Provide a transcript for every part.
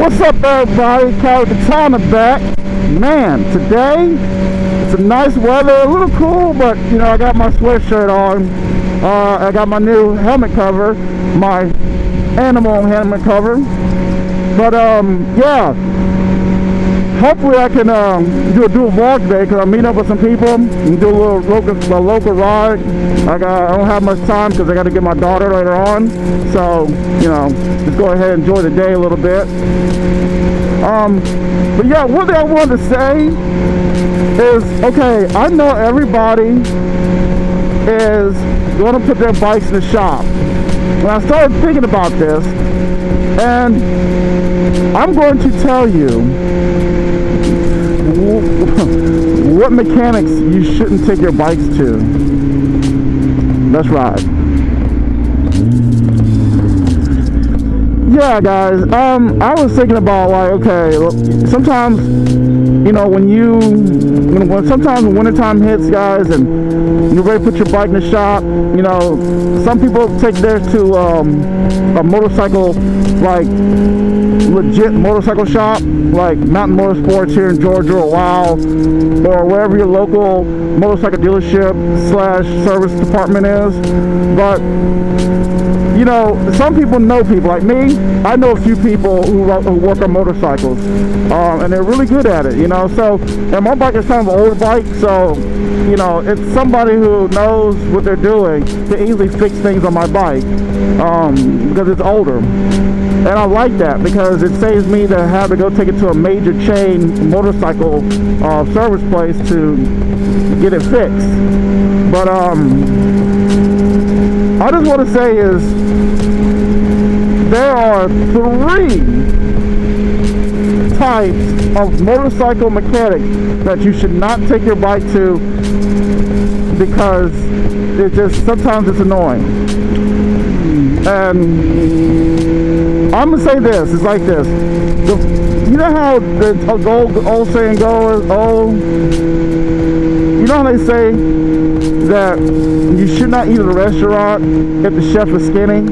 What's up, everybody? KAWIKATANA back. Man, today it's a nice weather, a little cool, but you know, I got my sweatshirt on. I got my new helmet cover, my animal helmet cover. But yeah, hopefully I can do a vlog today because I'm meeting up with some people and do a little local ride. I don't have much time because I got to get my daughter later on. So, you know, just go ahead and enjoy the day a little bit. But yeah, one thing I wanted to say is, okay, I know everybody is going to put their bikes in the shop. And I started thinking about this, and I'm going to tell you what mechanics you shouldn't take your bikes to. Let's ride. Yeah, guys, I was thinking about, like, okay, sometimes, you know, when sometimes when wintertime hits, guys, and you're ready to put your bike in the shop, you know, some people take theirs to a motorcycle, like legit motorcycle shop, like Mountain Motorsports here in Georgia, or WOW, or wherever your local motorcycle dealership / service department is. But you know, some people know people. Like me, I know a few people who work on motorcycles, and they're really good at it, you know. So, and my bike is kind of an older bike, so, you know, it's somebody who knows what they're doing to easily fix things on my bike, because it's older. And I like that because it saves me to have to go take it to a major chain motorcycle service place to get it fixed. But I just want to say is there are 3 types of motorcycle mechanics that you should not take your bike to because it just sometimes it's annoying. And I'm gonna say this, it's like this. You know how the old saying goes, you know how they say that you should not eat at a restaurant if the chef is skinny?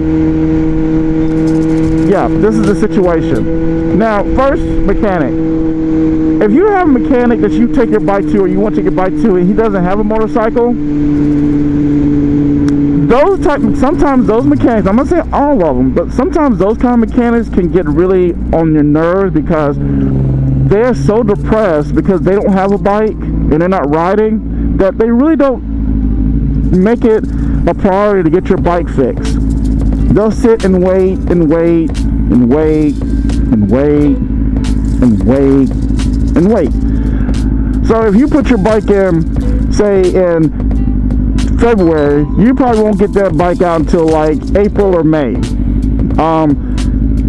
Yeah, this is the situation. Now, first, mechanic. If you have a mechanic that you take your bike to, or you want to take your bike to, and he doesn't have a motorcycle, sometimes those mechanics, I'm not saying all of them, but sometimes those kind of mechanics can get really on your nerves because they're so depressed because they don't have a bike and they're not riding, that they really don't make it a priority to get your bike fixed. They'll sit and wait and wait and wait and wait and wait and wait. So if you put your bike in, say in February, you probably won't get that bike out until like April or May.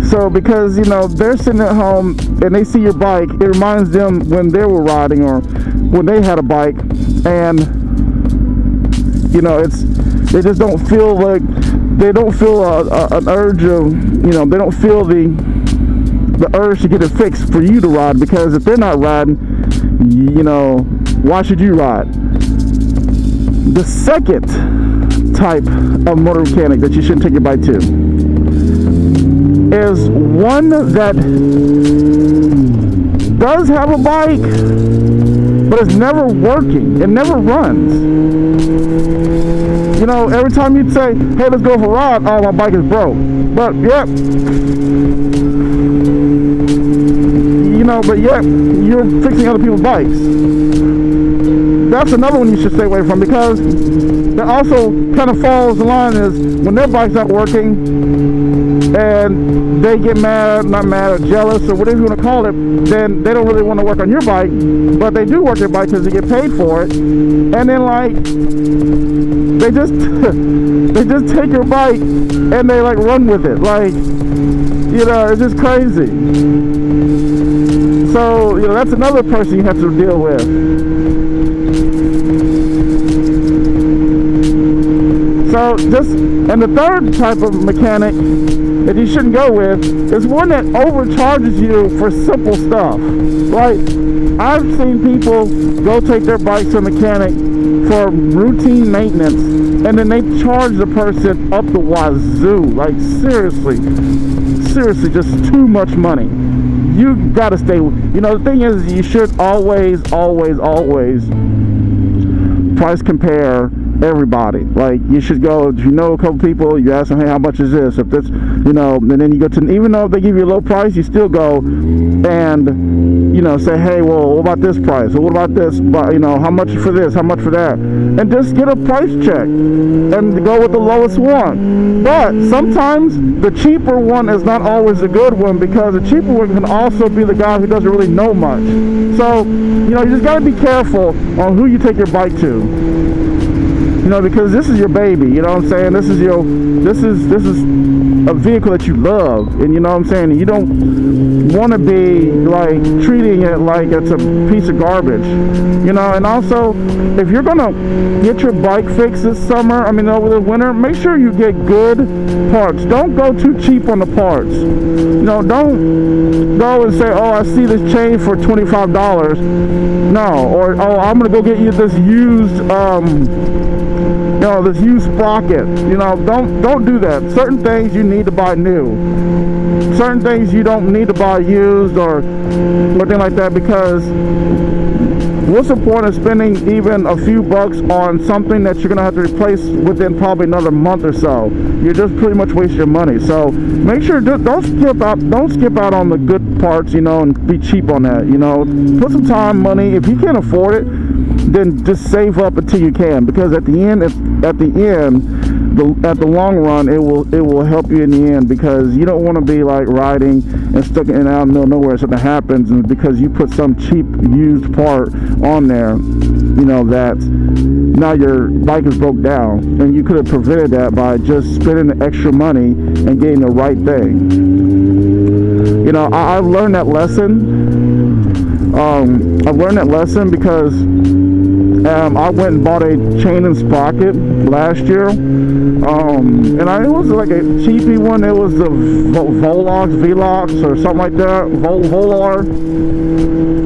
So because, you know, they're sitting at home and they see your bike, it reminds them when they were riding or when they had a bike, and you know, they just don't feel like, they don't feel an urge of, you know, they don't feel the urge to get it fixed for you to ride, because if they're not riding, you know, why should you ride? The second type of motor mechanic that you shouldn't take your bike to is one that does have a bike, but it's never working. It never runs. You know, every time you'd say, hey, let's go for a ride, oh, my bike is broke. But, yep. You know, but yet, you're fixing other people's bikes. That's another one you should stay away from, because that also kind of falls in line is when their bike's not working and they get mad, not mad, or jealous, or whatever you want to call it, then they don't really want to work on your bike, but they do work their bike because they get paid for it. And then, like, they just take your bike and they like run with it, like, you know, it's just crazy. So, you know, that's another person you have to deal with. So and the third type of mechanic that you shouldn't go with is one that overcharges you for simple stuff. Like, I've seen people go take their bikes to a mechanic for routine maintenance, and then they charge the person up the wazoo. Like seriously, just too much money. You gotta stay. You know, the thing is, you should always price compare everybody. Like, you should go, if you know a couple people, you ask them, hey, how much is this? If this, you know, and then you go to, even though if they give you a low price, you still go and, you know, say, hey, well, what about this price? Or what about this? But, you know, how much for this? How much for that? And just get a price check and go with the lowest one. But sometimes the cheaper one is not always a good one, because the cheaper one can also be the guy who doesn't really know much. So, you know, you just got to be careful on who you take your bike to. You know, because this is your baby, you know what I'm saying? This is a vehicle that you love, and you know what I'm saying? You don't want to be like treating it like it's a piece of garbage, you know. And also, if you're gonna get your bike fixed this summer, I mean over the winter, make sure you get good parts. Don't go too cheap on the parts. You know, don't go and say, oh, I see this chain for $25. No, or oh, I'm gonna go get you this used you know, this used sprocket. You know, don't do that. Certain things you need to buy new. Certain things you don't need to buy used or anything like that, because what's the point of spending even a few bucks on something that you're gonna have to replace within probably another month or so? You're just pretty much wasting your money. So make sure don't skip out on the good parts, you know, and be cheap on that. You know, put some time, money. If you can't afford it, then just save up until you can, because at the long run, it will help you in the end, because you don't want to be like riding and stuck in and out in the middle of nowhere. Something happens, and because you put some cheap used part on there, you know, that now your bike is broke down, and you could have prevented that by just spending the extra money and getting the right thing. You know, I've learned that lesson. I've learned that lesson because I went and bought a chain and sprocket last year, and it was like a cheapy one. It was the Velox or something like that, Volar,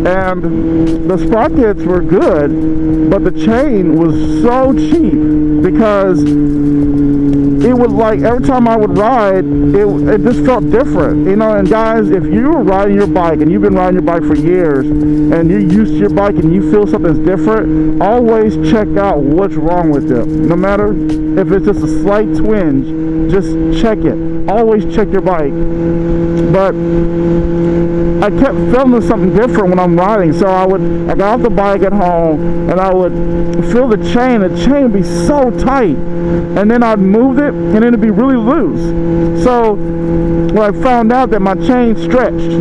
and the sprockets were good, but the chain was so cheap, because it would, like, every time I would ride, it just felt different, you know. And guys, if you're riding your bike and you've been riding your bike for years and you're used to your bike and you feel something's different, always check out what's wrong with it. No matter if it's just a slight twinge, just check it. Always check your bike. But I kept feeling something different when I'm riding, so I got off the bike at home and I would feel the chain would be so tight, and then I'd move it and then it'd be really loose. So when I found out that my chain stretched,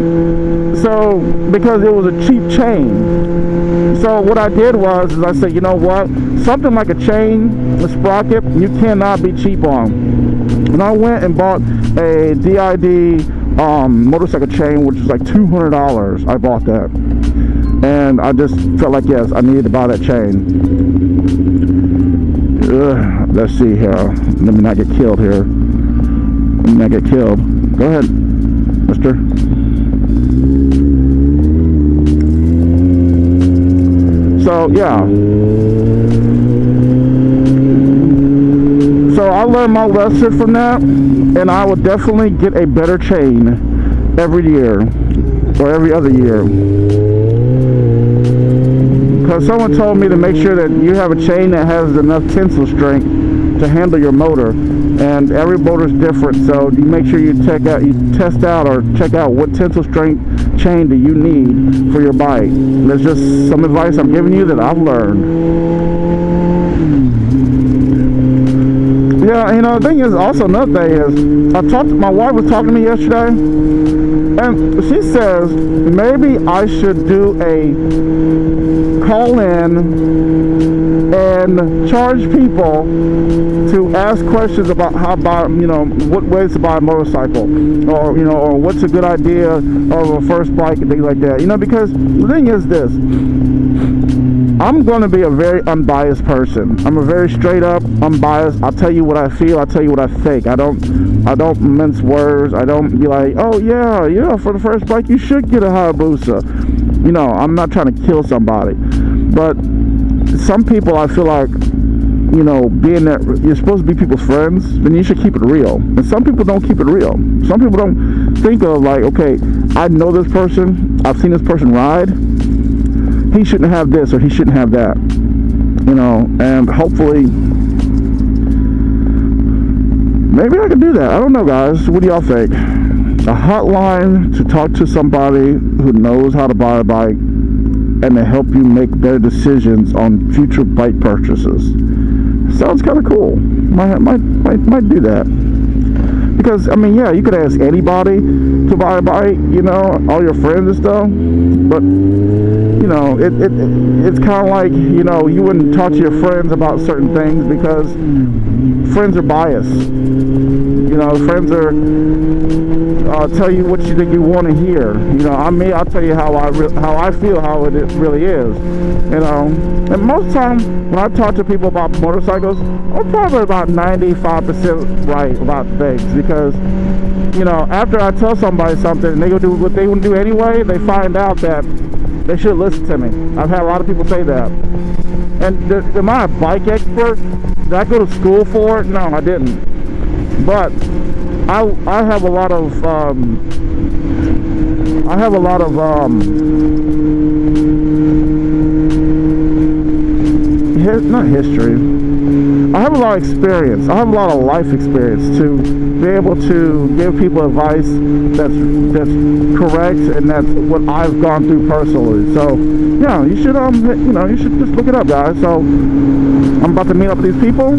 so because it was a cheap chain, so what I did was I said, you know what, something like a chain, a sprocket, you cannot be cheap on. And I went and bought a DID motorcycle chain, which was like $200. I bought that, and I just felt like, yes, I needed to buy that chain. Let's see here. Let me not get killed here. Let me not get killed. Go ahead, mister. So yeah. So I learned my lesson from that, and I would definitely get a better chain every year or every other year. Because someone told me to make sure that you have a chain that has enough tensile strength to handle your motor, and every motor is different. So you make sure you test out or check out what tensile strength chain do you need for your bike. There's just some advice I'm giving you that I've learned. Yeah, you know, the thing is, also another thing is, my wife was talking to me yesterday, and she says maybe I should do a call in and charge people to ask questions about what ways to buy a motorcycle, or or what's a good idea of a first bike and things like that. You know, because the thing is this, I'm going to be a very unbiased person. I'm a very straight up, unbiased. I'll tell you what I feel. I'll tell you what I think. I don't mince words. I don't be like, oh yeah, for the first bike you should get a Hayabusa. You know, I'm not trying to kill somebody, but some people I feel like you know, being that you're supposed to be people's friends, then you should keep it real. And some people don't keep it real. Some people don't think of like, okay, I know this person, I've seen this person ride, he shouldn't have this or he shouldn't have that, you know. And hopefully maybe I can do that. I don't know, guys. What do y'all think? A hotline to talk to somebody who knows how to buy a bike and to help you make better decisions on future bike purchases. Sounds kind of cool. Might do that. Because, I mean, yeah, you could ask anybody to buy a bike, you know, all your friends and stuff. But, you know, it's kind of like, you know, you wouldn't talk to your friends about certain things because friends are biased. You know, friends are tell you what you think you want to hear. You know, I'll tell you how I feel, how it really is. You know, and most time when I talk to people about motorcycles, I'm probably about 95% right about things, because, you know, after I tell somebody something and they go do what they want to do anyway, they find out that they should listen to me. I've had a lot of people say that. And am I a bike expert? Did I go to school for it? No, I didn't. But I have a lot of not history. I have a lot of experience. I have a lot of life experience to be able to give people advice that's correct and that's what I've gone through personally. So yeah, you should you know, you should just look it up, guys. So I'm about to meet up with these people.